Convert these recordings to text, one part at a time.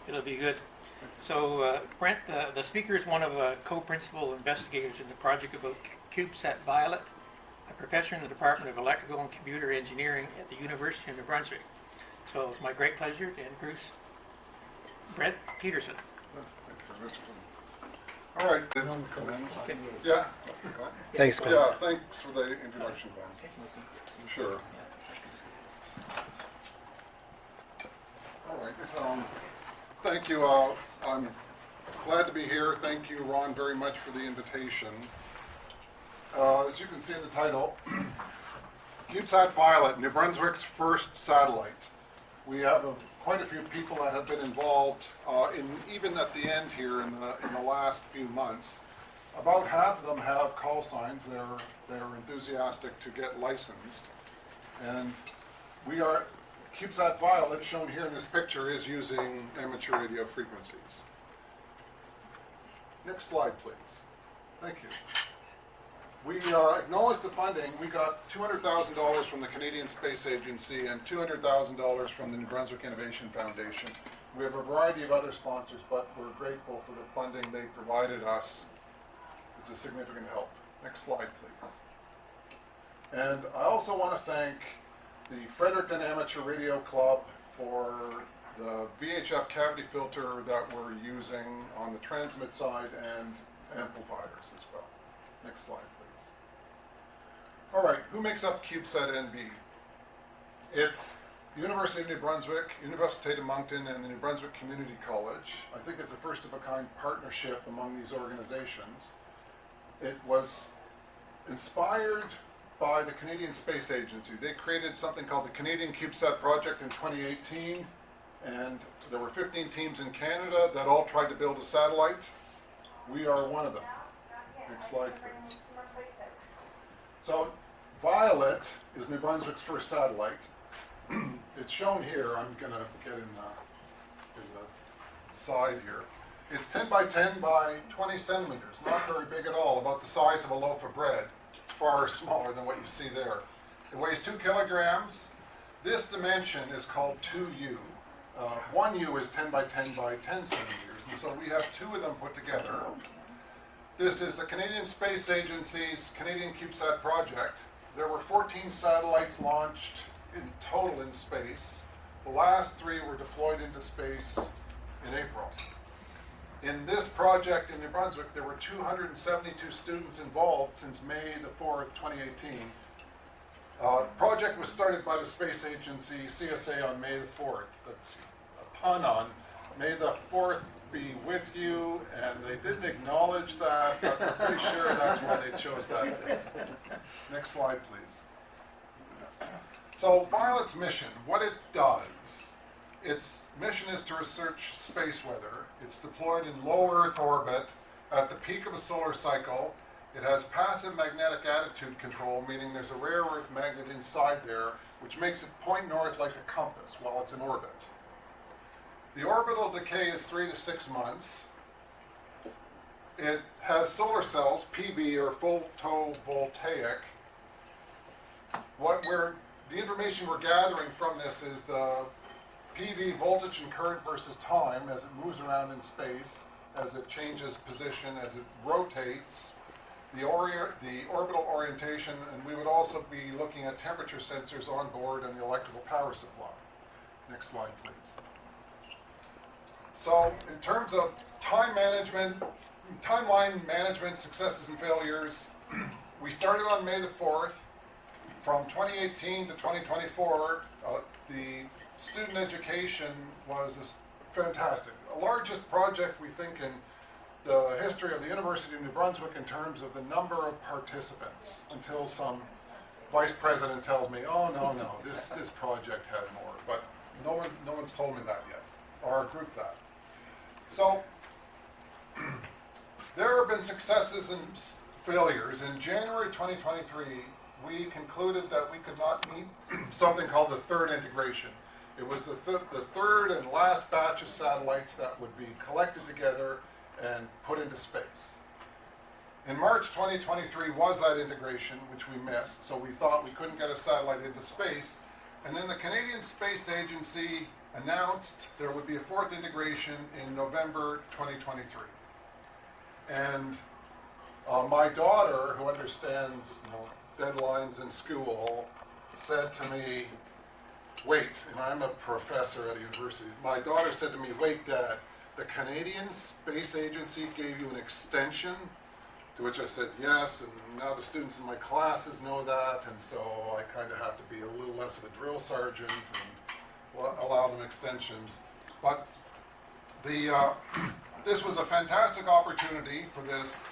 It'll be good. So, Brent, the speaker is one of co-principal investigators in the project about CubeSat Violet, a professor in the Department of Electrical and Computer Engineering at the University of New Brunswick. So it's my great pleasure to introduce Brent Petersen. Thank you very much. All right. Okay. Yeah. Thanks, Glenn. Yeah, thanks for the introduction, Glenn. Sure. All right. Thank you. I'm glad to be here. Thank you, Ron, very much for the invitation. As you can see in the title, CubeSat Violet, New Brunswick's first satellite. We have quite a few people that have been involved, even at the end here in the last few months. About half of them have call signs. They're enthusiastic to get licensed, and CubeSat Violet, shown here in this picture, is using amateur radio frequencies. Next slide, please. Thank you. We acknowledge the funding. We got $200,000 from the Canadian Space Agency and $200,000 from the New Brunswick Innovation Foundation. We have a variety of other sponsors, but we're grateful for the funding they provided us. It's a significant help. Next slide, please. And I also want to thank the Fredericton Amateur Radio Club for the VHF cavity filter that we're using on the transmit side and amplifiers as well. Next slide, please. All right, who makes up CubeSat NB? It's University of New Brunswick, Université de Moncton, and the New Brunswick Community College. I think it's a first-of-a-kind partnership among these organizations. It was inspired by the Canadian Space Agency. They created something called the Canadian CubeSat Project in 2018, and there were 15 teams in Canada that all tried to build a satellite. We are one of them. Next slide, please. So, Violet is New Brunswick's first satellite. It's shown here. I'm going to get in the side here. It's 10 by 10 by 20 centimeters. Not very big at all, about the size of a loaf of bread. Far smaller than what you see there. It weighs 2 kilograms. This dimension is called 2U. 1U is 10 by 10 by 10 centimeters, and so we have two of them put together. This is the Canadian Space Agency's Canadian CubeSat project. There were 14 satellites launched in total in space. The last 3 were deployed into space in April. In this project in New Brunswick, there were 272 students involved since May the 4th, 2018. The project was started by the Space Agency, CSA, on May the 4th. That's a pun on May the 4th be with you, and they didn't acknowledge that, but we're pretty sure that's why they chose that date. Next slide, please. So Violet's mission, what it does, its mission is to research space weather. It's deployed in low Earth orbit at the peak of a solar cycle. It has passive magnetic attitude control, meaning there's a rare earth magnet inside there, which makes it point north like a compass while it's in orbit. The orbital decay is 3 to 6 months. It has solar cells, PV or photovoltaic. The information we're gathering from this is the PV voltage and current versus time as it moves around in space, as it changes position, as it rotates, the orbital orientation, and we would also be looking at temperature sensors on board and the electrical power supply. Next slide, please. So in terms of timeline management, successes and failures, we started on May the 4th. From 2018 to 2024, the student education was fantastic. The largest project, we think, in the history of the University of New Brunswick in terms of the number of participants, until some vice president tells me, oh, no, this project had more. But no one's told me that yet, or our group that. So there have been successes and failures. In January 2023, we concluded that we could not meet something called the third integration. It was the third and last batch of satellites that would be collected together and put into space. In March 2023 was that integration, which we missed, so we thought we couldn't get a satellite into space. And then the Canadian Space Agency announced there would be a fourth integration in November 2023. And my daughter, who understands deadlines in school, said to me, wait, and I'm a professor at a university. My daughter said to me, wait, Dad, the Canadian Space Agency gave you an extension? To which I said, yes, and now the students in my classes know that, and so I kind of have to be a little less of a drill sergeant and allow them extensions. But this was a fantastic opportunity for this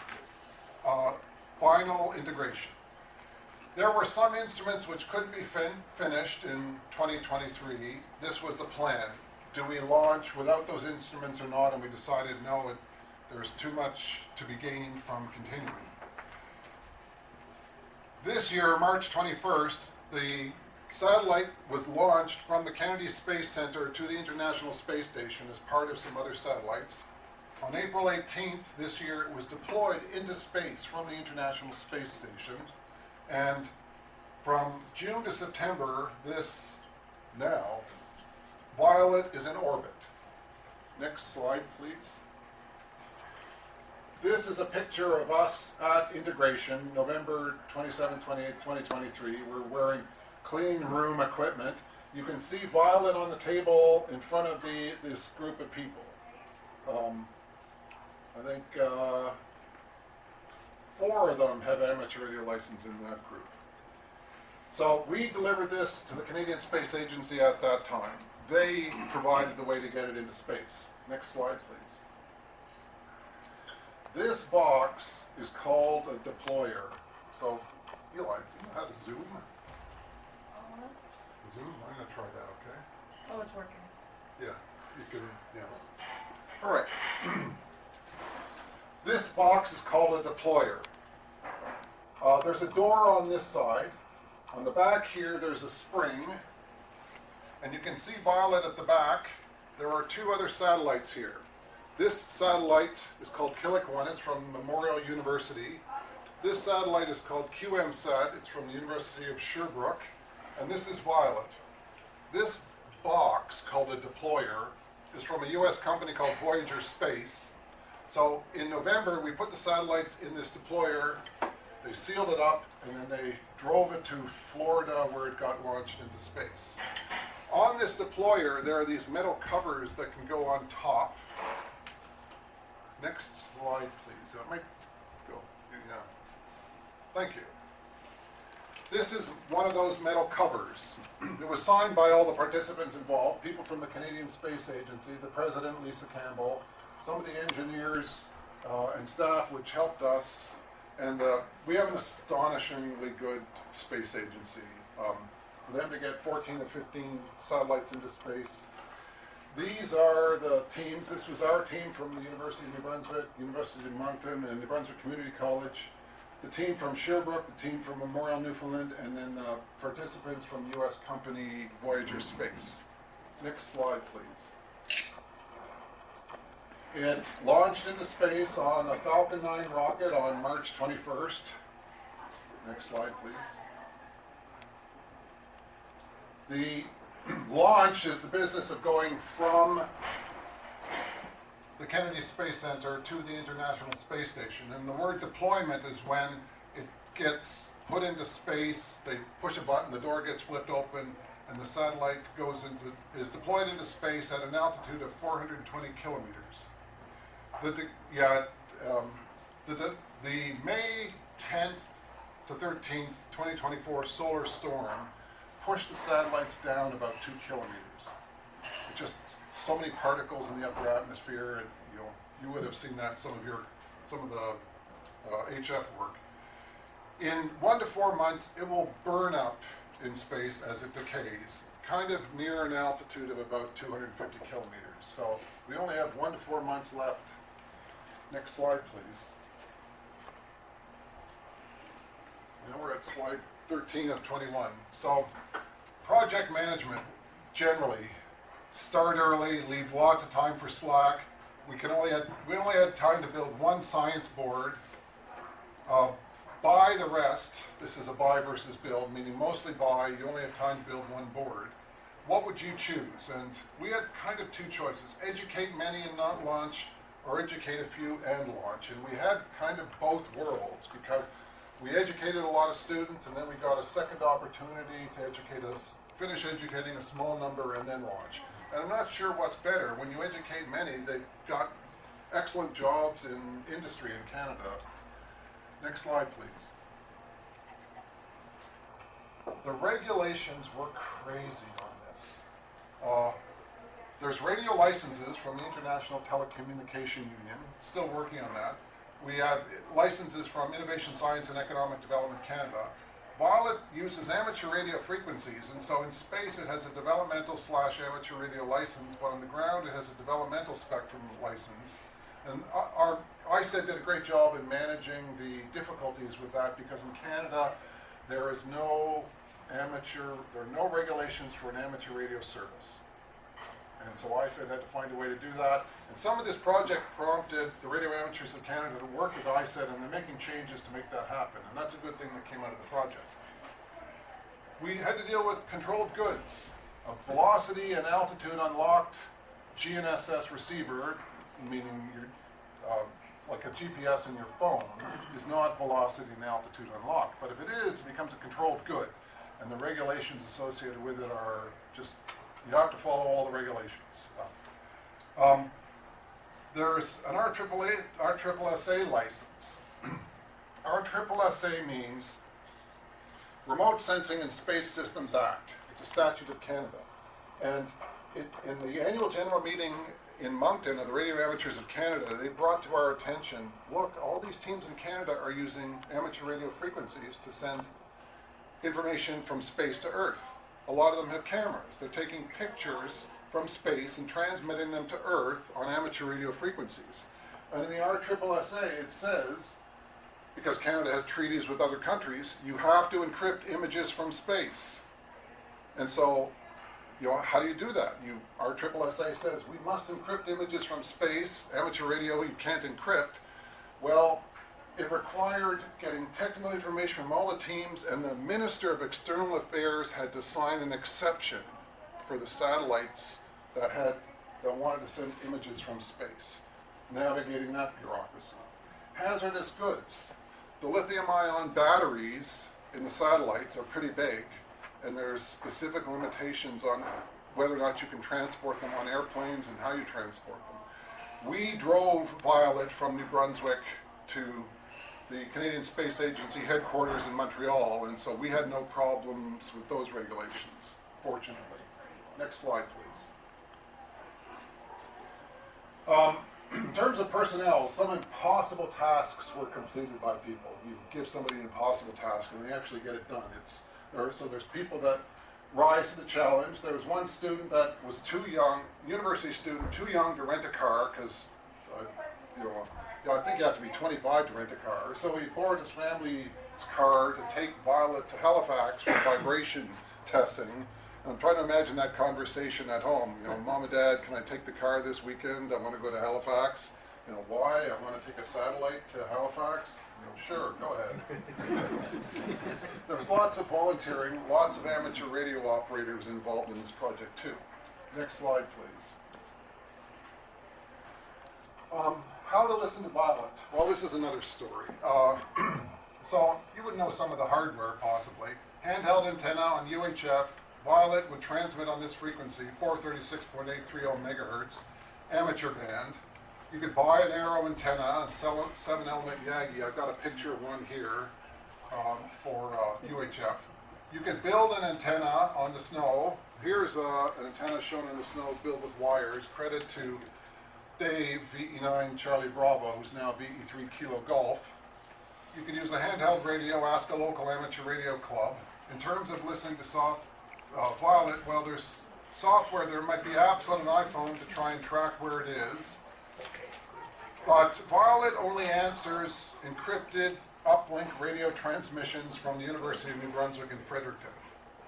final integration. There were some instruments which couldn't be finished in 2023. This was the plan. Do we launch without those instruments or not? And we decided no, there's too much to be gained from continuing. This year, March 21st, the satellite was launched from the Kennedy Space Center to the International Space Station as part of some other satellites. On April 18th this year, it was deployed into space from the International Space Station. And from June to September, Violet is in orbit. Next slide, please. This is a picture of us at integration, November 27, 28, 2023. We're wearing clean room equipment. You can see Violet on the table in front of this group of people. I think 4 of them have amateur radio license in that group. So we delivered this to the Canadian Space Agency at that time. They provided the way to get it into space. Next slide, please. This box is called a deployer. So, Eli, do you know how to zoom? Zoom? I'm going to try that, okay? Oh, it's working. Yeah, you can, yeah. All right. This box is called a deployer. There's a door on this side. On the back here, there's a spring. And you can see Violet at the back. There are 2 other satellites here. This satellite is called Killick-1. It's from Memorial University. This satellite is called QMSat. It's from the University of Sherbrooke. And this is Violet. This box, called a deployer, is from a US company called Voyager Space. So in November, we put the satellites in this deployer, they sealed it up, and then they drove it to Florida where it got launched into space. On this deployer, there are these metal covers that can go on top. Next slide, please. That might go. Yeah. Thank you. This is one of those metal covers. It was signed by all the participants involved, people from the Canadian Space Agency, the president, Lisa Campbell, some of the engineers and staff which helped us, and we have an astonishingly good space agency. For them to get 14 or 15 satellites into space. These are the teams. This was our team from the University of New Brunswick, University of Moncton, and New Brunswick Community College. The team from Sherbrooke, the team from Memorial Newfoundland, and then the participants from US company Voyager Space. Next slide, please. It launched into space on a Falcon 9 rocket on March 21st. Next slide, please. The launch is the business of going from the Kennedy Space Center to the International Space Station. And the word deployment is when it gets put into space, they push a button, the door gets flipped open, and the satellite is deployed into space at an altitude of 420 kilometers. The May 10th to 13th, 2024 solar storm pushed the satellites down about 2 kilometers. It's just so many particles in the upper atmosphere, and you would have seen that some of the HF work. In 1 to 4 months, it will burn up in space as it decays, kind of near an altitude of about 250 kilometers. So we only have 1 to 4 months left. Next slide, please. Now we're at slide 13 of 21. So project management, generally, start early, leave lots of time for slack. We only had time to build 1 science board. Buy the rest. This is a buy versus build, meaning mostly buy. You only have time to build 1 board. what would you choose? And we had kind of two choices, educate many and not launch, or educate a few and launch. And we had kind of both worlds, because we educated a lot of students, and then we got a second opportunity to finish educating a small number and then launch. And I'm not sure what's better. When you educate many, they've got excellent jobs in industry in Canada. Next slide, please. The regulations were crazy on this. There's radio licenses from the International Telecommunication Union, still working on that. We have licenses from Innovation Science and Economic Development Canada. Violet uses amateur radio frequencies, and so in space it has a developmental/amateur radio license, but on the ground it has a developmental spectrum license. And our ISED did a great job in managing the difficulties with that, because in Canada there are no regulations for an amateur radio service. And so ISED had to find a way to do that. And some of this project prompted the Radio Amateurs of Canada to work with ISED, and they're making changes to make that happen. And that's a good thing that came out of the project. We had to deal with controlled goods. A velocity and altitude unlocked GNSS receiver, meaning like a GPS in your phone, is not velocity and altitude unlocked. But if it is, it becomes a controlled good. And the regulations associated with it are just, you have to follow all the regulations. There's an RSSA license. RSSA means Remote Sensing and Space Systems Act. It's a statute of Canada. And in the annual general meeting in Moncton of the Radio Amateurs of Canada, they brought to our attention, look, all these teams in Canada are using amateur radio frequencies to send information from space to Earth. A lot of them have cameras. They're taking pictures from space and transmitting them to Earth on amateur radio frequencies. And in the RSSA, it says, because Canada has treaties with other countries, you have to encrypt images from space. And so, how do you do that? RSSA says we must encrypt images from space. Amateur radio, you can't encrypt. Well, it required getting technical information from all the teams, and the Minister of External Affairs had to sign an exception for the satellites that wanted to send images from space, navigating that bureaucracy. Hazardous goods. The lithium-ion batteries in the satellites are pretty big, and there's specific limitations on whether or not you can transport them on airplanes and how you transport them. We drove Violet from New Brunswick to the Canadian Space Agency headquarters in Montreal, and so we had no problems with those regulations, fortunately. Next slide, please. In terms of personnel, some impossible tasks were completed by people. You give somebody an impossible task and they actually get it done. So there's people that rise to the challenge. There was one student that was too young, university student, too young to rent a car, because I think you have to be 25 to rent a car. So he borrowed his family's car to take Violet to Halifax for vibration testing. I'm trying to imagine that conversation at home. Mom and Dad, can I take the car this weekend? I want to go to Halifax. Why? I want to take a satellite to Halifax. Sure, go ahead. There was lots of volunteering, lots of amateur radio operators involved in this project too. Next slide, please. How to listen to Violet. Well, this is another story. So you would know some of the hardware possibly. Handheld antenna on UHF. Violet would transmit on this frequency, 436.830 megahertz, amateur band. You could buy an arrow antenna, a 7-element Yagi. I've got a picture of one here for UHF. You could build an antenna on the snow. Here's an antenna shown in the snow built with wires. Credit to Dave, VE9 Charlie Bravo, who's now VE3 Kilo Golf. You could use a handheld radio, ask a local amateur radio club. In terms of listening to Violet, well, there's software, there might be apps on an iPhone to try and track where it is. But Violet only answers encrypted uplink radio transmissions from the University of New Brunswick in Fredericton.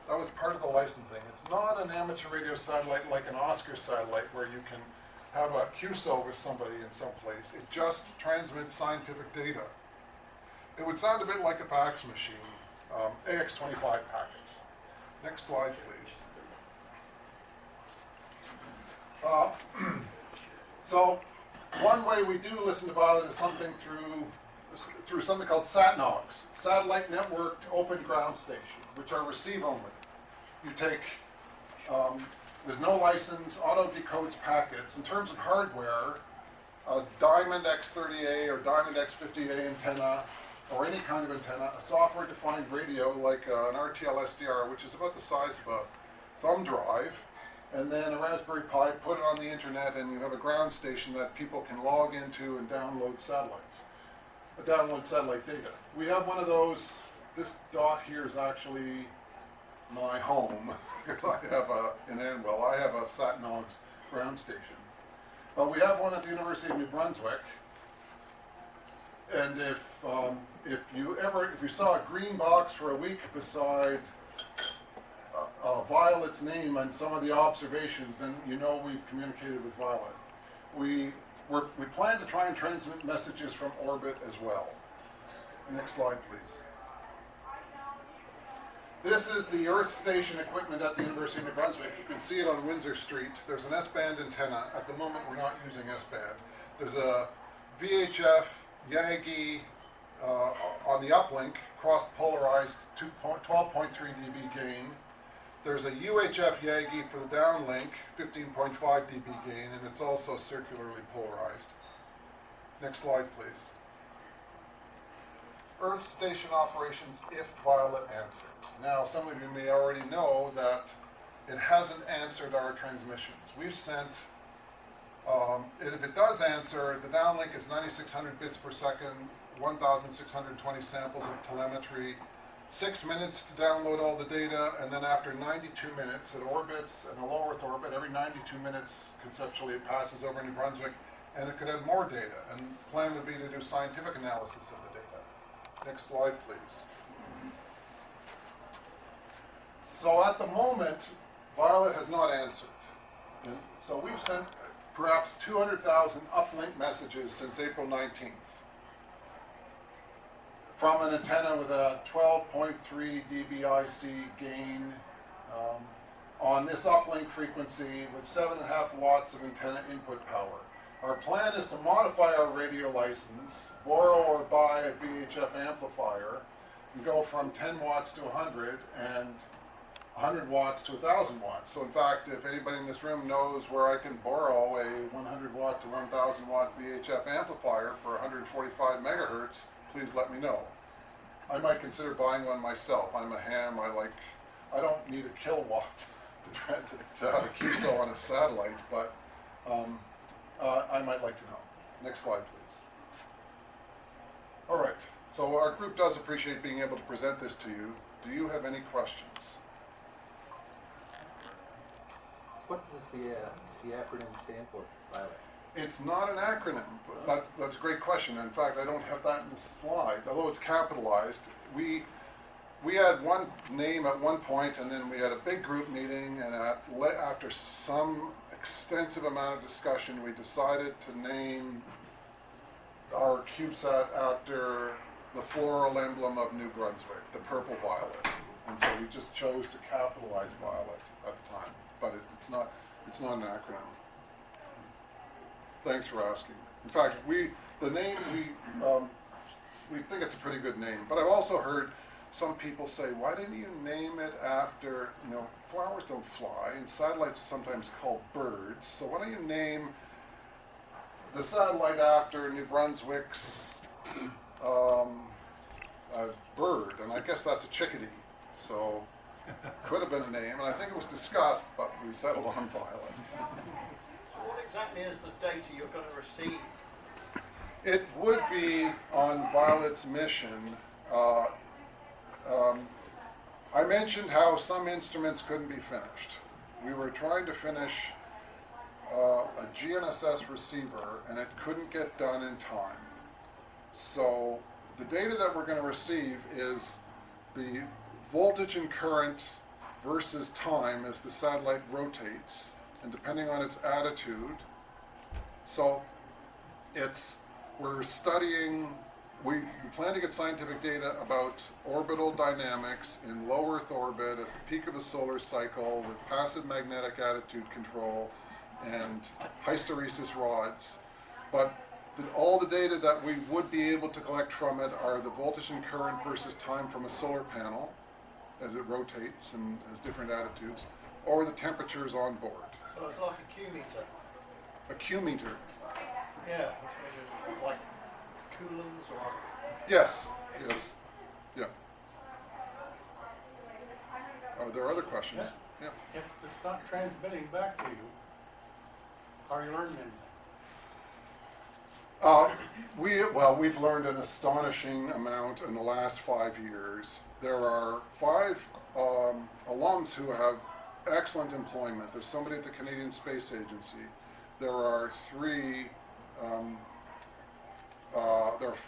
That was part of the licensing. It's not an amateur radio satellite like an Oscar satellite where you can have a QSO with somebody in some place. It just transmits scientific data. It would sound a bit like a fax machine, AX25 packets. Next slide, please. Uh, so one way we do listen to Violet is something through something called SatNOGs, Satellite Networked Open Ground Station, which are receive only. You take, there's no license, auto decodes packets. In terms of hardware, a Diamond X30A or Diamond X50A antenna, or any kind of antenna, a software-defined radio like an RTL SDR, which is about the size of a thumb drive, and then a Raspberry Pi, put it on the internet, and you have a ground station that people can log into and download satellite data. We have one of those. This dot here is actually my home, because I have in Anwell, I have a SatNOGs ground station. But we have one at the University of New Brunswick, and if you saw a green box for a week beside Violet's name and some of the observations, then you know we've communicated with Violet. We plan to try and transmit messages from orbit as well. Next slide, please. This is the Earth station equipment at the University of New Brunswick. You can see it on Windsor Street. There's an S-band antenna. At the moment, we're not using S-band. There's a VHF Yagi on the uplink, cross-polarized 12.3 dB gain. There's a UHF Yagi for the downlink, 15.5 dB gain, and it's also circularly polarized. Next slide, please. Earth station operations if Violet answers. Now, some of you may already know that it hasn't answered our transmissions. We've sent, if it does answer, the downlink is 9,600 bits per second, 1,620 samples of telemetry, 6 minutes to download all the data, and then after 92 minutes, it orbits in a low Earth orbit. Every 92 minutes, conceptually, it passes over New Brunswick, and it could have more data. And the plan would be to do scientific analysis of the data. Next slide, please. So at the moment, Violet has not answered. And so we've sent perhaps 200,000 uplink messages since April 19th. From an antenna with a 12.3 dBIC gain on this uplink frequency with 7.5 watts of antenna input power. Our plan is to modify our radio license, borrow or buy a VHF amplifier, and go from 10 watts to 100 and 100 watts to 1,000 watts. So in fact, if anybody in this room knows where I can borrow a 100 watt to 1,000 watt VHF amplifier for 145 megahertz, please let me know. I might consider buying one myself. I'm a ham. I don't need a kilowatt to have a QSO on a satellite, but I might like to know. Next slide, please. All right. So our group does appreciate being able to present this to you. Do you have any questions? What does the acronym stand for, Violet? It's not an acronym, but that's a great question. In fact, I don't have that in the slide, although it's capitalized. We had one name at one point, and then we had a big group meeting, and after some extensive amount of discussion, we decided to name our CubeSat after the floral emblem of New Brunswick, the purple violet. And so we just chose to capitalize Violet at the time, but it's not an acronym. Thanks for asking. In fact, we think it's a pretty good name, but I've also heard some people say, why didn't you name it after, flowers don't fly, and satellites are sometimes called birds, so why don't you name the satellite after New Brunswick's bird? And I guess that's a chickadee, so could have been a name, and I think it was discussed, but we settled on Violet. What exactly is the data you're going to receive? It would be on Violet's mission. I mentioned how some instruments couldn't be finished. We were trying to finish a GNSS receiver, and it couldn't get done in time. So the data that we're going to receive is the voltage and current versus time as the satellite rotates, and depending on its attitude. So we're studying, we plan to get scientific data about orbital dynamics in low Earth orbit at the peak of a solar cycle with passive magnetic attitude control and hysteresis rods. But all the data that we would be able to collect from it are the voltage and current versus time from a solar panel as it rotates and has different attitudes, or the temperatures on board. So it's like a Q meter. A Q meter. Yeah, which measures like coulombs or. Yes, yes, yeah. Are there other questions? Yeah. If it's not transmitting back to you, are you learning anything? We've learned an astonishing amount in the last 5 years. There are 5 alums who have excellent employment. There's somebody at the Canadian Space Agency. There are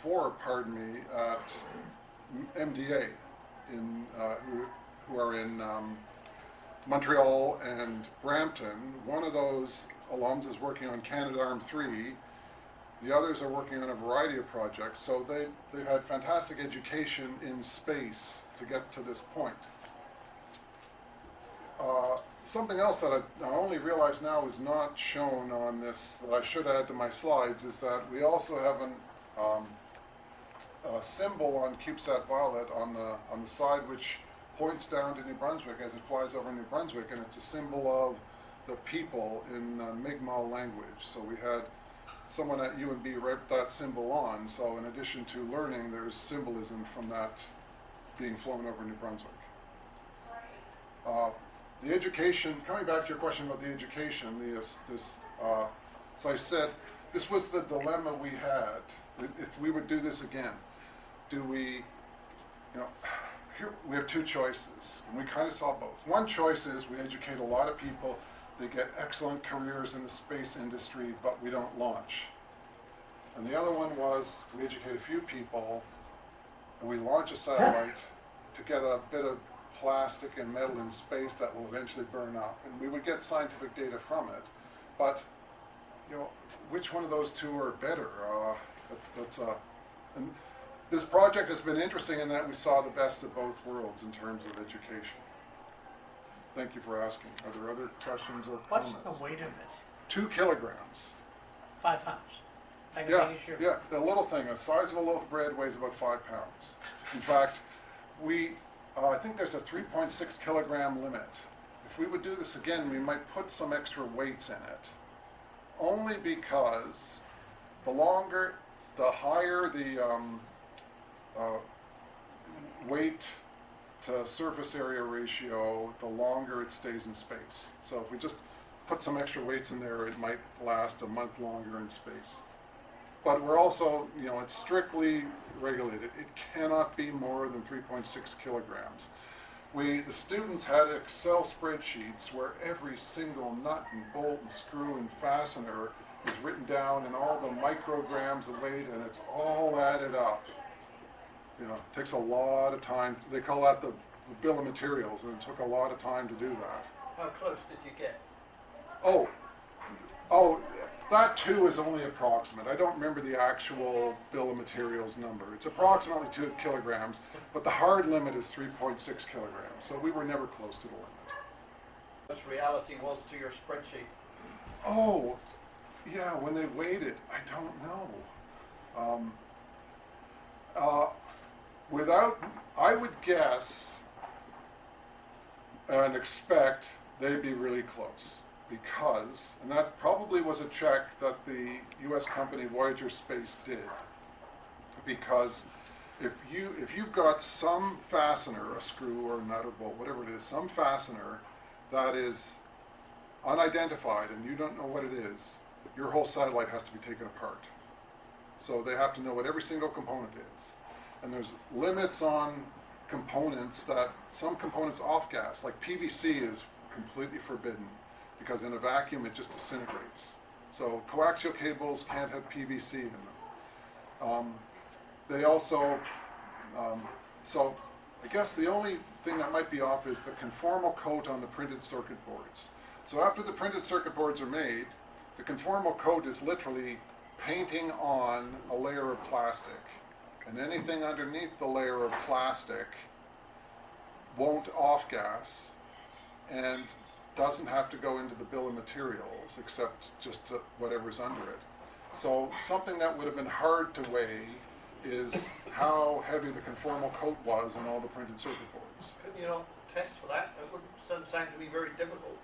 4, pardon me, at MDA who are in Montreal and Brampton. One of those alums is working on Canadarm3. The others are working on a variety of projects. So they've had fantastic education in space to get to this point. Something else that I only realize now is not shown on this that I should add to my slides is that we also have a symbol on CubeSat Violet on the side which points down to New Brunswick as it flies over New Brunswick, and it's a symbol of the people in Mi'kmaq language. So we had someone at UNB write that symbol on. So in addition to learning, there's symbolism from that being flown over New Brunswick. The education, coming back to your question about the education, so I said, this was the dilemma we had. If we would do this again, do we, here we have 2 choices, and we kind of saw both. One choice is we educate a lot of people, they get excellent careers in the space industry, but we don't launch. And the other one was we educate a few people, and we launch a satellite to get a bit of plastic and metal in space that will eventually burn up, and we would get scientific data from it. But which one of those 2 are better? And this project has been interesting in that we saw the best of both worlds in terms of education. Thank you for asking. Are there other questions or What's comments? the weight of it? 2 kilograms. 5 pounds. I can Yeah, take it, sure. yeah. The little thing, the size of a loaf of bread weighs about 5 pounds. In fact, I think there's a 3.6 kilogram limit. If we would do this again, we might put some extra weights in it. Only because the higher the weight to surface area ratio, the longer it stays in space. So if we just put some extra weights in there, it might last a month longer in space. But we're also, it's strictly regulated. It cannot be more than 3.6 kilograms. The students had Excel spreadsheets where every single nut and bolt and screw and fastener is written down and all the micrograms of weight, and it's all added up. It takes a lot of time. They call that the bill of materials, and it took a lot of time to do that. How close did you get? Oh, that too is only approximate. I don't remember the actual bill of materials number. It's approximately 2 kilograms, but the hard limit is 3.6 kilograms. So we were never close to the limit. What reality was to your spreadsheet? Oh, yeah, when they weighed it, I don't know. I would guess and expect they'd be really close. Because, and that probably was a check that the U.S. company Voyager Space did, because if you've got some fastener, a screw or a nut or bolt, whatever it is, some fastener that is unidentified and you don't know what it is, your whole satellite has to be taken apart. So they have to know what every single component is. And there's limits on components that, some components off gas, like PVC is completely forbidden, because in a vacuum it just disintegrates. So coaxial cables can't have PVC in them. They also, so I guess the only thing that might be off is the conformal coat on the printed circuit boards. So after the printed circuit boards are made, the conformal coat is literally painting on a layer of plastic. And anything underneath the layer of plastic won't off gas. And doesn't have to go into the bill of materials except just whatever's under it. So something that would have been hard to weigh is how heavy the conformal coat was on all the printed circuit boards. Couldn't you not test for that? It wouldn't sound to be very difficult.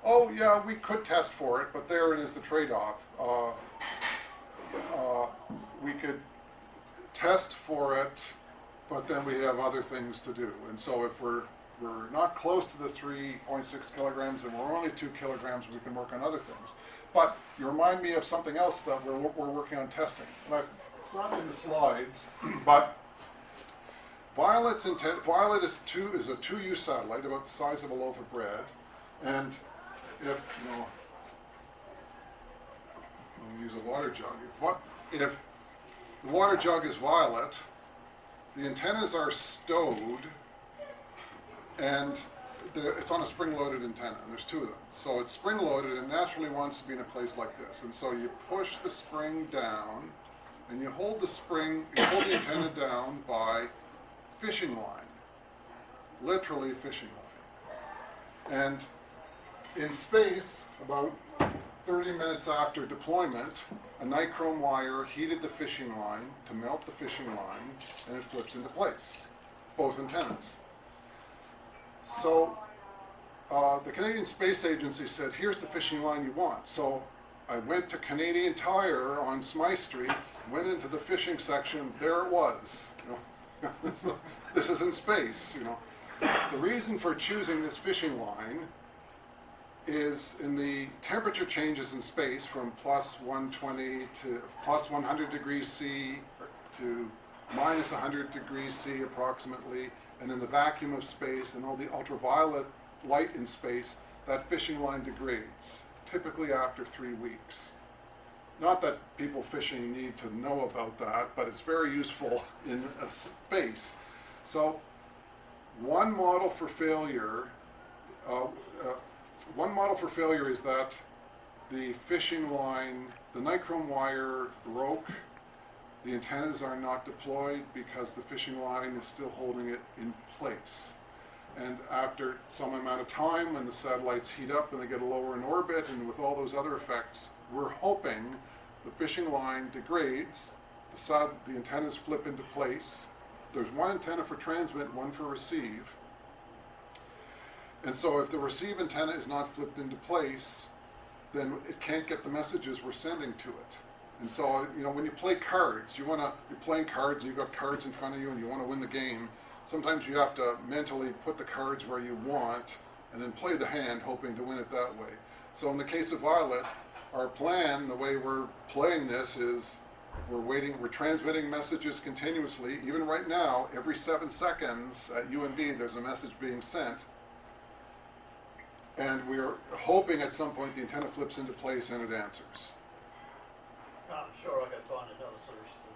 Oh yeah, we could test for it, but there it is the trade-off. We could test for it, but then we have other things to do. And so if we're not close to the 3.6 kilograms and we're only 2 kilograms, we can work on other things. But you remind me of something else that we're working on testing. And it's not in the slides, but Violet is a 2U satellite about the size of a loaf of bread. And if, I'll use a water jug. If the water jug is violet, the antennas are stowed, and it's on a spring-loaded antenna, and there's 2 of them. So it's spring-loaded and naturally wants to be in a place like this. And so you push the spring down, and you hold the antenna down by fishing line, literally fishing line. And in space, about 30 minutes after deployment, a nichrome wire heated the fishing line to melt the fishing line, and it flips into place, both antennas. So the Canadian Space Agency said, here's the fishing line you want. So I went to Canadian Tire on Smythe Street, went into the fishing section, there it was. This is in space. The reason for choosing this fishing line is in the temperature changes in space from plus 120 to plus 100 degrees C to minus 100 degrees C approximately, and in the vacuum of space and all the ultraviolet light in space, that fishing line degrades, typically after 3 weeks. Not that people fishing need to know about that, but it's very useful in a space. So one model for failure is that the fishing line, the nichrome wire broke. The antennas are not deployed because the fishing line is still holding it in place. And after some amount of time, when the satellites heat up and they get lower in orbit, and with all those other effects, we're hoping the fishing line degrades, the antennas flip into place. There's one antenna for transmit, one for receive. And so if the receive antenna is not flipped into place, then it can't get the messages we're sending to it. And so, when you play cards, you're playing cards and you've got cards in front of you and you want to win the game. Sometimes you have to mentally put the cards where you want and then play the hand hoping to win it that way. So in the case of Violet, our plan, the way we're playing this is we're transmitting messages continuously. Even right now, every 7 seconds at UND, there's a message being sent. And we're hoping at some point the antenna flips into place and it answers. I'm sure I could find another solution to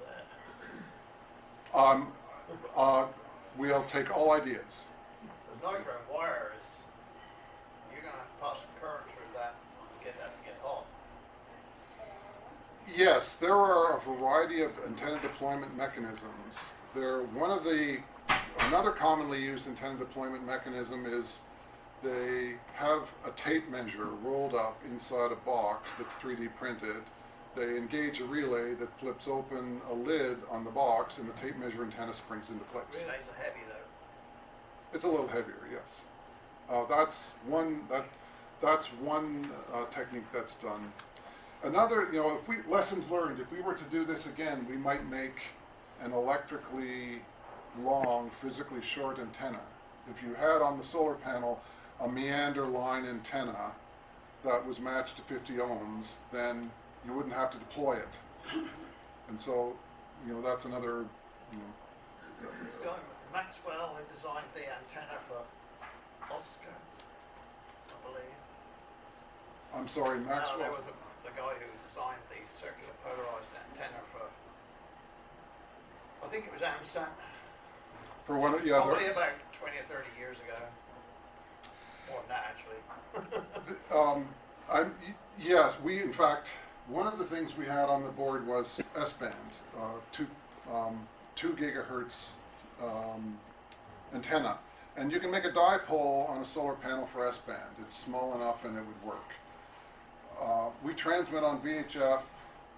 that. We'll take all ideas. The nichrome wire is, you're going to have to pass some current through that to get that to get hot. Yes, there are a variety of antenna deployment mechanisms. Another commonly used antenna deployment mechanism is they have a tape measure rolled up inside a box that's 3D printed. They engage a relay that flips open a lid on the box, and the tape measure antenna springs into place. Relays are heavy though. It's a little heavier, yes. That's one technique that's done. Another, lessons learned, if we were to do this again, we might make an electrically long, physically short antenna. If you had on the solar panel a meander line antenna that was matched to 50 ohms, then you wouldn't have to deploy it. And so, that's another, Maxwell had designed the antenna for Oscar, I believe. I'm sorry, No, Maxwell. there was the guy who designed the circular polarized antenna for, I think it was AMSAT. For one, Probably about 20 or 30 years ago. More than that, actually. Yes, in fact, one of the things we had on the board was S-band, 2 gigahertz antenna. And you can make a dipole on a solar panel for S-band. It's small enough and it would work. We transmit on VHF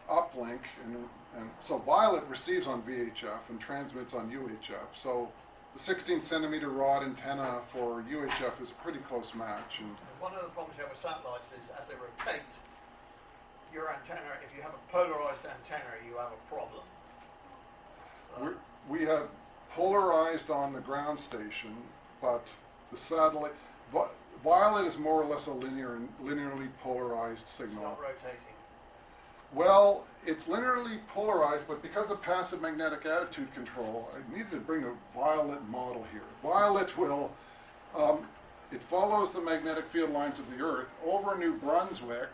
uplink, and so Violet receives on VHF and transmits on UHF. So the 16 centimeter rod antenna for UHF is a pretty close match. And One of the problems you have with satellites is as they rotate, your antenna, if you have a polarized antenna, you have a problem. we have polarized on the ground station, but the satellite, Violet is more or less a linearly polarized It's signal. not rotating. Well, it's linearly polarized, but because of passive magnetic attitude control, I needed to bring a Violet model here. Violet will, it follows the magnetic field lines of the Earth over New Brunswick.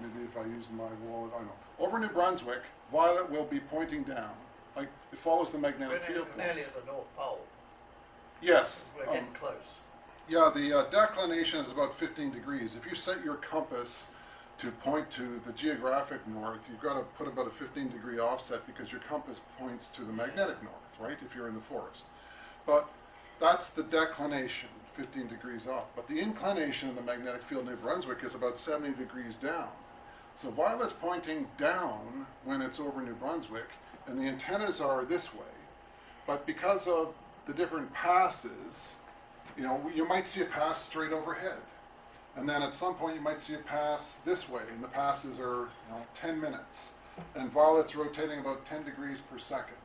Maybe if I use my wallet, I know. Over New Brunswick, Violet will be pointing down. Like, it follows the magnetic We're field nearly lines. at the North Pole. Yes. We're getting close. Yeah, the declination is about 15 degrees. If you set your compass to point to the geographic north, you've got to put about a 15-degree offset because your compass points to the magnetic north, right, if you're in the forest. But that's the declination, 15 degrees off. But the inclination of the magnetic field in New Brunswick is about 70 degrees down. So Violet's pointing down when it's over New Brunswick, and the antennas are this way. But because of the different passes, you know, you might see a pass straight overhead. And then at some point you might see a pass this way, and the passes are 10 minutes. And Violet's rotating about 10 degrees per second.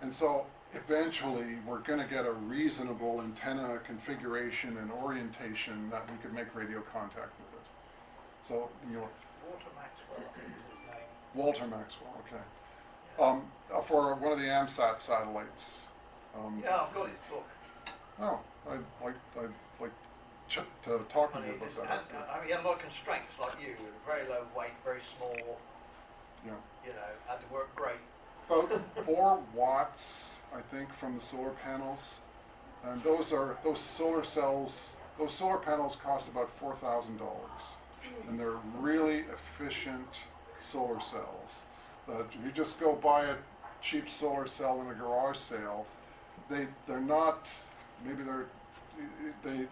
And so eventually we're going to get a reasonable antenna configuration and orientation that we could make radio contact with it. So, Walter Maxwell, I think is his name. Walter Maxwell, okay. For one of the AMSAT satellites. Yeah, I've got his book. Oh, I'd like to talk to And you he about just that. had, I mean, he had a lot of constraints like you, very low weight, very small, Yeah. had to work great. About 4 watts, I think, from the solar panels. And those solar panels cost about $4,000. And they're really efficient solar cells. That if you just go buy a cheap solar cell in a garage sale, they're not, maybe they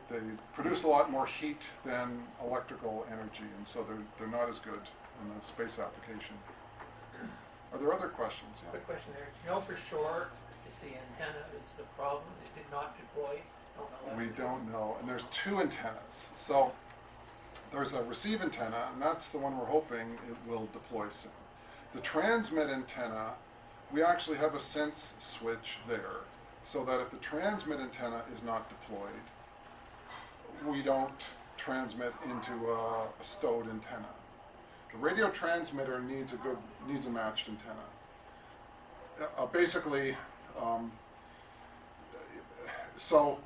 produce a lot more heat than electrical energy, and so they're not as good in a space application. Are there other questions? Yeah. Quick question there. You know for sure it's the antenna is the problem? It did not deploy? Don't know that. We don't know, and there's 2 antennas. So there's a receive antenna, and that's the one we're hoping it will deploy soon. The transmit antenna, we actually have a sense switch there, so that if the transmit antenna is not deployed, we don't transmit into a stowed antenna. The radio transmitter needs a matched antenna. So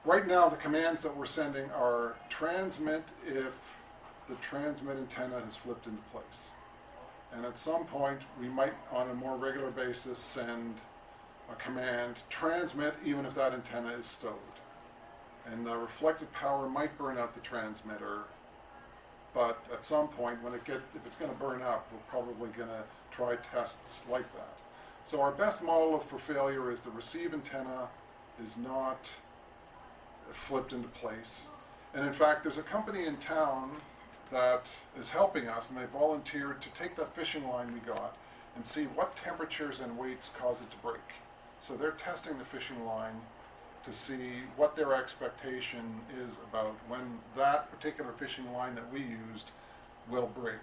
right now the commands that we're sending are transmit if the transmit antenna has flipped into place. And at some point we might, on a more regular basis, send a command, transmit even if that antenna is stowed. And the reflected power might burn out the transmitter, but at some point if it's going to burn up, we're probably going to try tests like that. So our best model for failure is the receive antenna is not flipped into place. And in fact, there's a company in town that is helping us, and they volunteered to take that fishing line we got and see what temperatures and weights cause it to break. So they're testing the fishing line to see what their expectation is about when that particular fishing line that we used will break.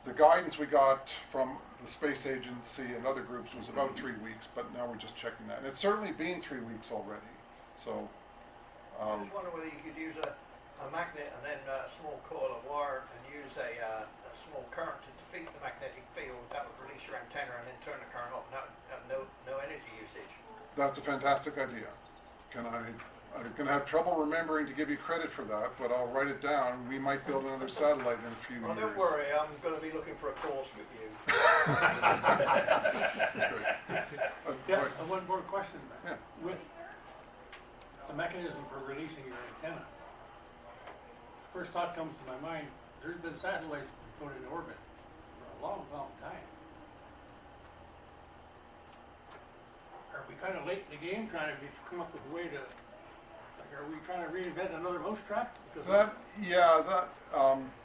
The guidance we got from the Space Agency and other groups was about 3 weeks, but now we're just checking that. And it's certainly been 3 weeks already. So, I just wonder whether you could use a magnet and then a small coil of wire and use a small current to defeat the magnetic field. That would release your antenna and then turn the current off, and that would have no energy usage. that's a fantastic idea. I'm going to have trouble remembering to give you credit for that, but I'll write it down. We might build another satellite in a few Well, years. don't worry, I'm going to be looking for a course with you. That's great. Yeah, Right. and one more question. Yeah. With the mechanism for releasing your antenna, the first thought comes to my mind, there's been satellites put in orbit for a long, long time. Are we kind of late in the game, trying to come up with a way to, like, are we trying to reinvent another mousetrap? Because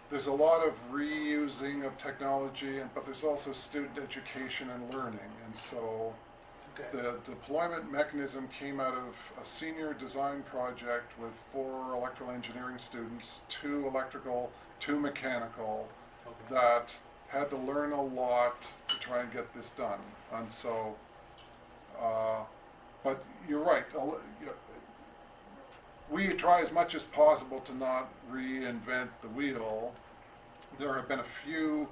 There's a lot of reusing of technology, but there's also student education and learning. And so okay. the deployment mechanism came out of a senior design project with 4 electrical engineering students, 2 electrical, 2 mechanical, Okay. that had to learn a lot to try and get this done. And so, but you're right. We try as much as possible to not reinvent the wheel. There have been a few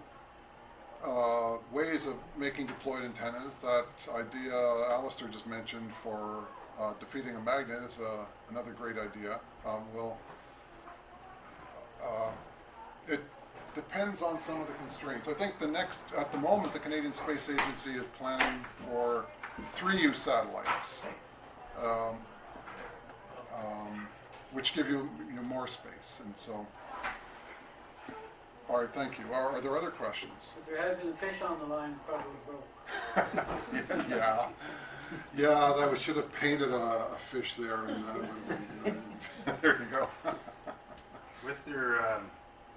ways of making deployed antennas. That idea Alistair just mentioned for defeating a magnet is another great idea. It depends on some of the constraints. I think at the moment, the Canadian Space Agency is planning for 3U satellites, which give you more space. And so, all right, thank you. Are there other questions? If there had been fish on the line, it probably broke. Yeah, that we should have painted a fish there, and that would have been, there you go.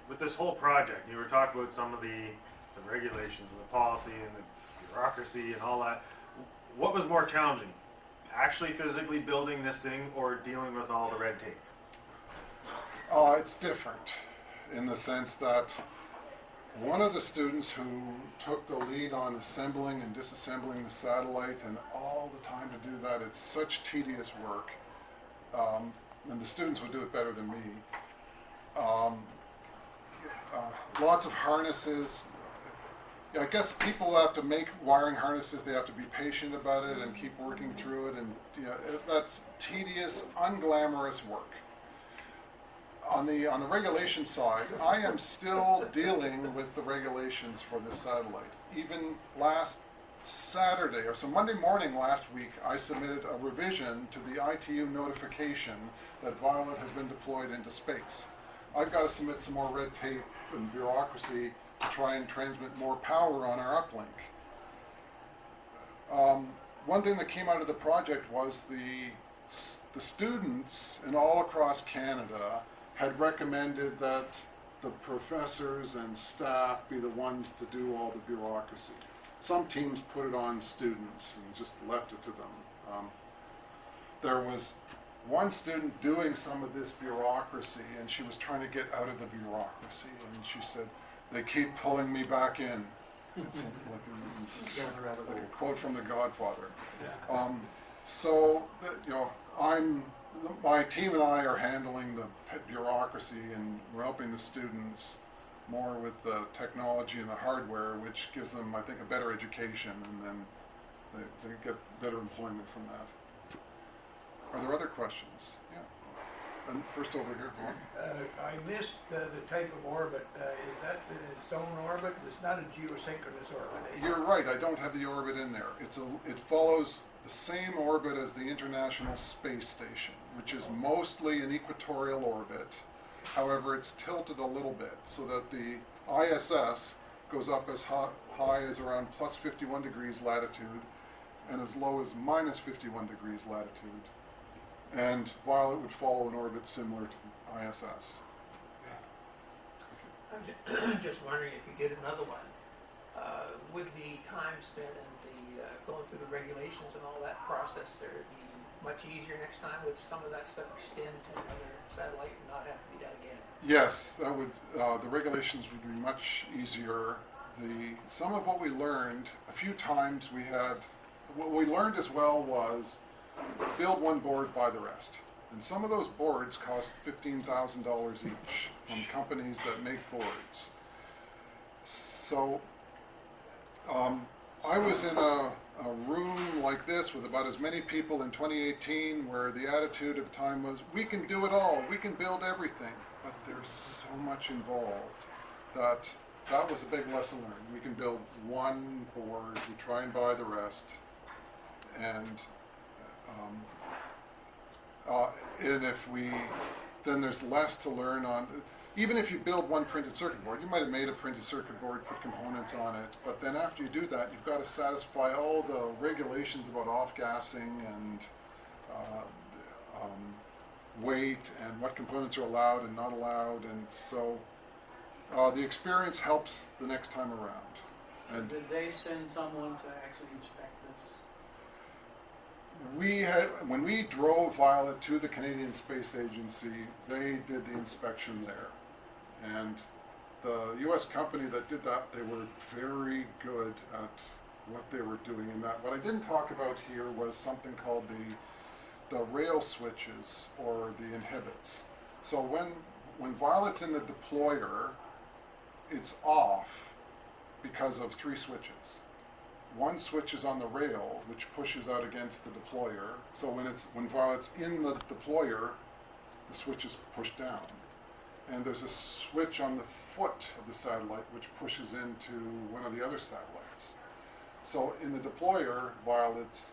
With this whole project, you were talking about some of the regulations and the policy and the bureaucracy and all that. What was more challenging? Actually physically building this thing or dealing with all the red tape? It's different in the sense that one of the students who took the lead on assembling and disassembling the satellite, and all the time to do that, it's such tedious work, and the students would do it better than me. Lots of harnesses. I guess people have to make wiring harnesses. They have to be patient about it and keep working through it, and that's tedious, unglamorous work. On the regulation side, I am still dealing with the regulations for this satellite. Even last Saturday, or so Monday morning last week, I submitted a revision to the ITU notification that Violet has been deployed into space. I've got to submit some more red tape and bureaucracy to try and transmit more power on our uplink. One thing that came out of the project was the students and all across Canada had recommended that the professors and staff be the ones to do all the bureaucracy. Some teams put it on students and just left it to them. There was one student doing some of this bureaucracy, and she was trying to get out of the bureaucracy, and she said, "They keep pulling me back in." Like a quote from The Godfather. My team and I are handling the bureaucracy, and we're helping the students more with the technology and the hardware, which gives them, I think, a better education, and then they get better employment from that. Are there other questions? Yeah. And first over here. I missed the type of orbit. Is that its own orbit? It's not a geosynchronous orbit. You're right, I don't have the orbit in there. It follows the same orbit as the International Space Station, which is mostly an equatorial orbit. However, it's tilted a little bit so that the ISS goes up as high as around plus 51 degrees latitude and as low as minus 51 degrees latitude. And while it would follow an orbit similar to ISS. I was just wondering if you did another one, with the time spent and the going through the regulations and all that process, there would be much easier next time with some of that stuff extend to another satellite and not have to be done again. Yes, that would. The regulations would be much easier. Some of what we learned a few times what we learned as well was build one board, buy the rest. And some of those boards cost $15,000 each from companies that make boards. So I was in a room like this with about as many people in 2018 where the attitude at the time was, we can do it all, we can build everything. But there's so much involved that was a big lesson learned. We can build one board, we try and buy the rest. And then there's less to learn on. even if you build one printed circuit board, you might have made a printed circuit board, put components on it, but then after you do that, you've got to satisfy all the regulations about off-gassing and weight and what components are allowed and not allowed, and so the experience helps the next time around. And Did they send someone to actually inspect this? we had, when we drove Violet to the Canadian Space Agency, they did the inspection there. And the US company that did that, they were very good at what they were doing in that. What I didn't talk about here was something called the rail switches or the inhibits. So when Violet's in the deployer, it's off because of 3 switches. One switch is on the rail, which pushes out against the deployer. So when Violet's in the deployer, the switch is pushed down. And there's a switch on the foot of the satellite which pushes into one of the other satellites. So in the deployer, Violet's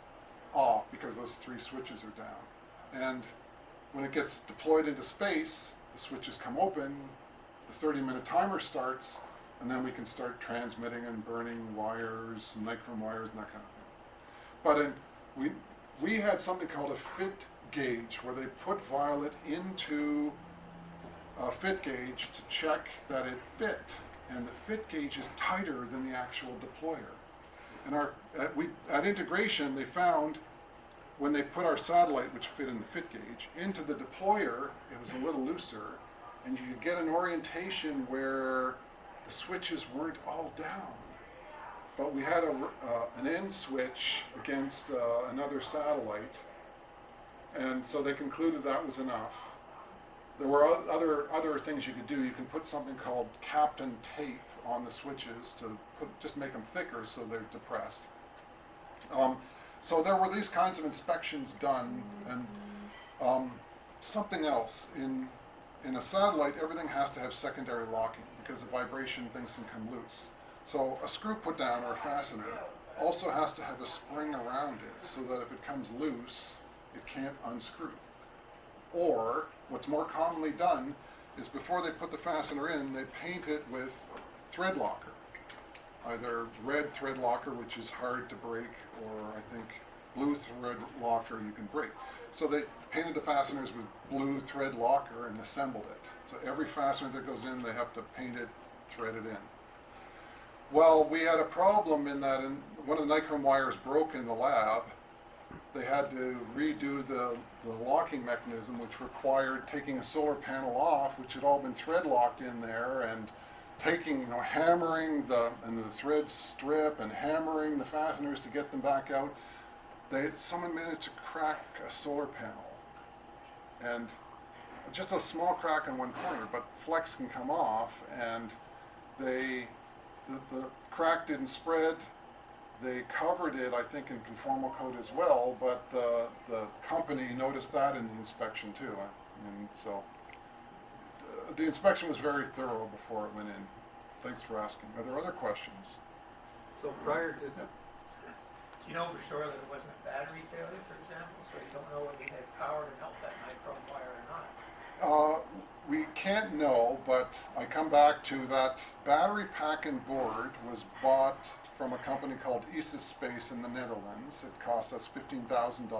off because those 3 switches are down. And when it gets deployed into space, the switches come open, the 30-minute timer starts, and then we can start transmitting and burning wires, nichrome wires, and that kind of thing. But we had something called a fit gauge, where they put Violet into a fit gauge to check that it fit, and the fit gauge is tighter than the actual deployer. And at integration, they found when they put our satellite, which fit in the fit gauge, into the deployer, it was a little looser, and you could get an orientation where the switches weren't all down. But we had an end switch against another satellite, and so they concluded that was enough. There were other things you could do. You can put something called Captain tape on the switches to just make them thicker so they're depressed. So there were these kinds of inspections done, and something else. In a satellite, everything has to have secondary locking because of vibration, things can come loose. So a screw put down or a fastener also has to have a spring around it so that if it comes loose, it can't unscrew. Or what's more commonly done is before they put the fastener in, they paint it with thread locker. Either red thread locker, which is hard to break, or I think blue thread locker you can break. So they painted the fasteners with blue thread locker and assembled it. So every fastener that goes in, they have to paint it, thread it in. Well, we had a problem in that one of the nichrome wires broke in the lab. They had to redo the locking mechanism, which required taking a solar panel off, which had all been thread locked in there, and hammering the thread strip and hammering the fasteners to get them back out. Someone managed to crack a solar panel, and just a small crack in one corner, but flex can come off, and the crack didn't spread. They covered it, I think, in conformal coat as well, but the company noticed that in the inspection too. And so the inspection was very thorough before it went in. Thanks for asking. Are there other questions? So prior to, Do you know for sure that it wasn't a battery failure, for example? So you don't know whether you had power to melt that nichrome wire or not? We can't know, but I come back to that battery pack and board was bought from a company called ESIS Space in the Netherlands. It cost us $15,000.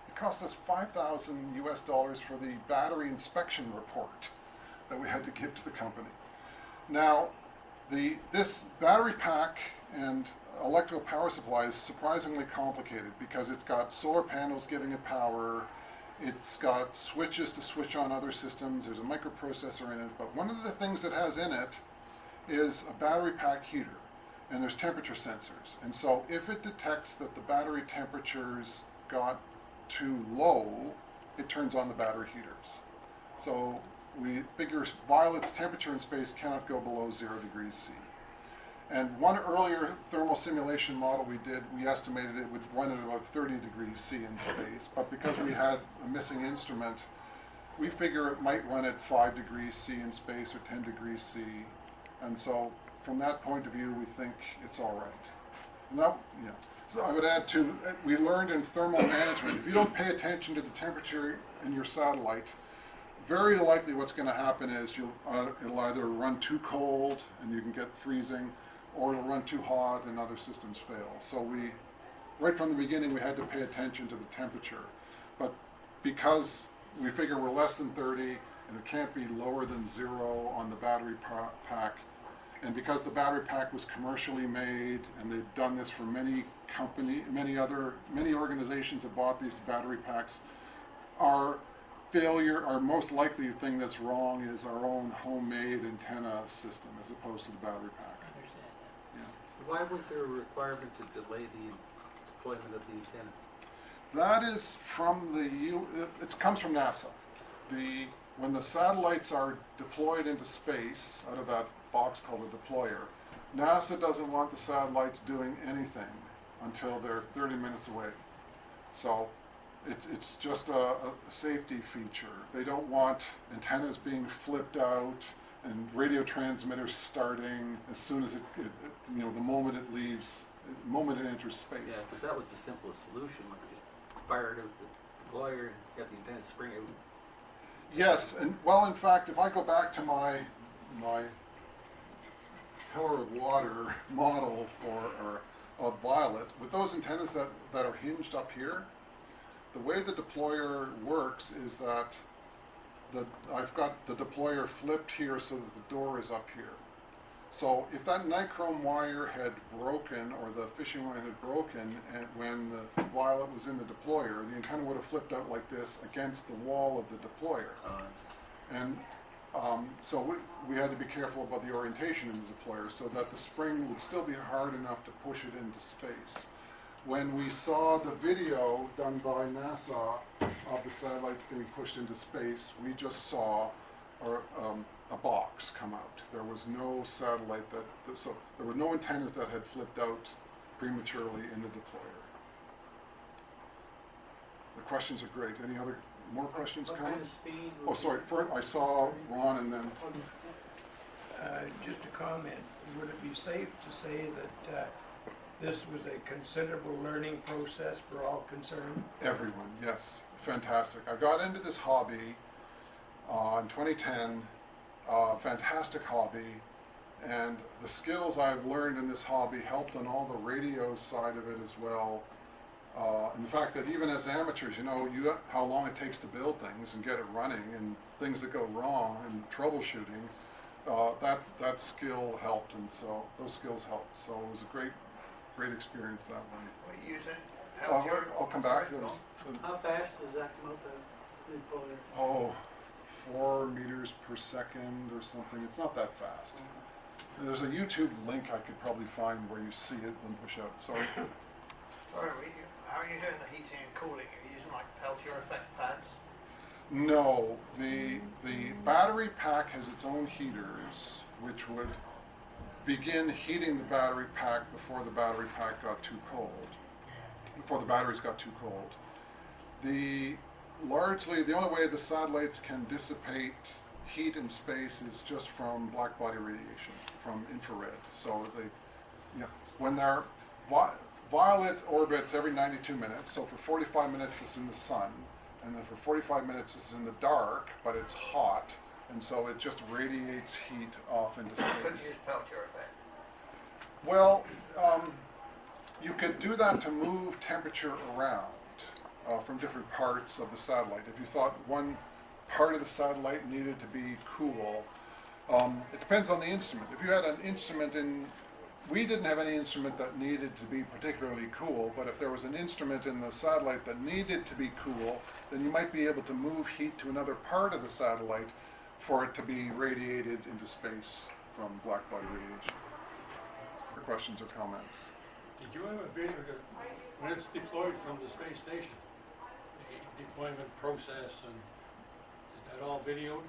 It cost us $5,000 for the battery inspection report that we had to give to the company. Now, this battery pack and electrical power supply is surprisingly complicated because it's got solar panels giving it power, it's got switches to switch on other systems, there's a microprocessor in it, but one of the things that has in it is a battery pack heater, and there's temperature sensors. And so if it detects that the battery temperatures got too low, it turns on the battery heaters. So we figure Violet's temperature in space cannot go below 0 degrees C. And one earlier thermal simulation model we did, we estimated it would run at about 30 degrees C in space, but because we had a missing instrument, we figure it might run at 5 degrees C in space or 10 degrees C. And so from that point of view, we think it's all right. Now, so I would add too, we learned in thermal management, if you don't pay attention to the temperature in your satellite, very likely what's going to happen is it'll either run too cold and you can get freezing, or it'll run too hot and other systems fail. So right from the beginning, we had to pay attention to the temperature. But because we figure we're less than 30 and it can't be lower than 0 on the battery pack, and because the battery pack was commercially made and they've done this for many organizations have bought these battery packs, our most likely thing that's wrong is our own homemade antenna system as opposed to the battery pack. I understand that. Yeah. Why was there a requirement to delay the deployment of the antennas? That is it comes from NASA. When the satellites are deployed into space out of that box called a deployer, NASA doesn't want the satellites doing anything until they're 30 minutes away. So it's just a safety feature. They don't want antennas being flipped out and radio transmitters starting as soon as the moment it enters space. Yeah, because that was the simplest solution, like just fire it out the deployer and get the antennas spring out. Yes, and well, in fact, if I go back to my pillar of water model of Violet, with those antennas that are hinged up here, the way the deployer works is that I've got the deployer flipped here so that the door is up here. So if that nichrome wire had broken, or the fishing line had broken, and when the Violet was in the deployer, the antenna would have flipped out like this against the wall of the deployer. And so we had to be careful about the orientation in the deployer so that the spring would still be hard enough to push it into space. When we saw the video done by NASA of the satellites being pushed into space, we just saw a box come out. There was no satellite so there were no antennas that had flipped out prematurely in the deployer. The questions are great. Any more questions, What kind of comments? speed? Oh, sorry, I saw Ron and then, Just a comment, would it be safe to say that this was a considerable learning process for all concerned? everyone, yes, fantastic. I got into this hobby in 2010, fantastic hobby, and the skills I've learned in this hobby helped on all the radio side of it as well. And the fact that even as amateurs, how long it takes to build things and get it running, and things that go wrong and troubleshooting, that skill helped, and so those skills helped. So it was a great experience that way. What are you using? I'll come back. There was, How fast does that come up the deployer? 4 meters per second or something. It's not that fast. There's a YouTube link I could probably find where you see it when push out. Sorry. Sorry, how are you doing the heating and cooling? Are you using like Peltier effect pads? No, the battery pack has its own heaters, which would begin heating the battery pack before the battery pack got too cold, before the batteries got too cold. Largely, the only way the satellites can dissipate heat in space is just from black body radiation, from infrared. So when they're Violet orbits every 92 minutes, so for 45 minutes it's in the sun, and then for 45 minutes it's in the dark, but it's hot, and so it just radiates heat off into Couldn't space. use Peltier effect. Well, you could do that to move temperature around from different parts of the satellite. If you thought one part of the satellite needed to be cool, it depends on the instrument. If you had an instrument we didn't have any instrument that needed to be particularly cool, but if there was an instrument in the satellite that needed to be cool, then you might be able to move heat to another part of the satellite for it to be radiated into space from black body radiation. For questions or comments? Did you have a video when it's deployed from the space station? The deployment process, and is that all videoed?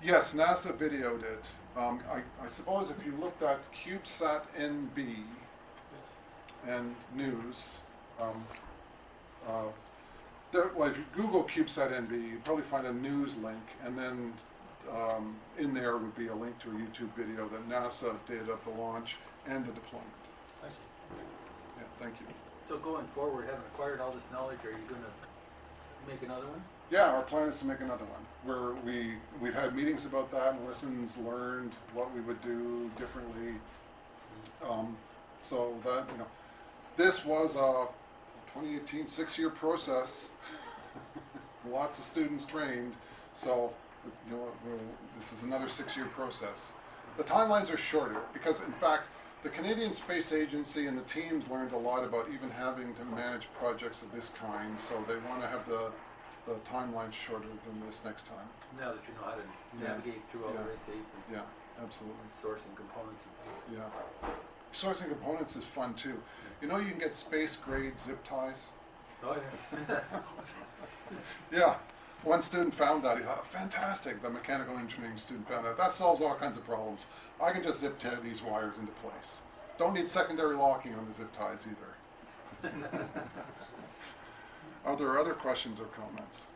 Yes, NASA videoed it. I suppose if you looked at CubeSat NB and news, if you Google CubeSat NB, you probably find a news link, and then in there would be a link to a YouTube video that NASA did of the launch and the deployment. I see. Yeah, thank you. So going forward, having acquired all this knowledge, are you going to make another one? Yeah, our plan is to make another one, where we've had meetings about that and lessons learned, what we would do differently. So that, you know, this was a 2018 6-year process. Lots of students trained, so, you know, this is another 6-year process. The timelines are shorter because, in fact, the Canadian Space Agency and the teams learned a lot about even having to manage projects of this kind, so they want to have the timeline shorter than this next time. Now that you know how to Yeah. navigate through all the Yeah. red tape and Yeah, absolutely. sourcing components and things. Yeah. Sourcing components is fun too. You know, you can get space grade zip ties. Oh, yeah. Yeah. One student found that. He thought, fantastic. The mechanical engineering student found that. That solves all kinds of problems. I can just zip tie these wires into place. Don't need secondary locking on the zip ties either. Are there other questions or comments?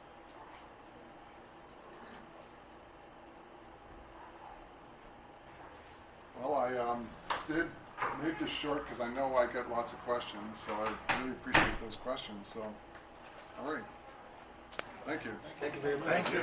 Well, I did make this short because I know I get lots of questions, so I really appreciate those questions. So, all right. Thank you. Thank you very much. Thank you.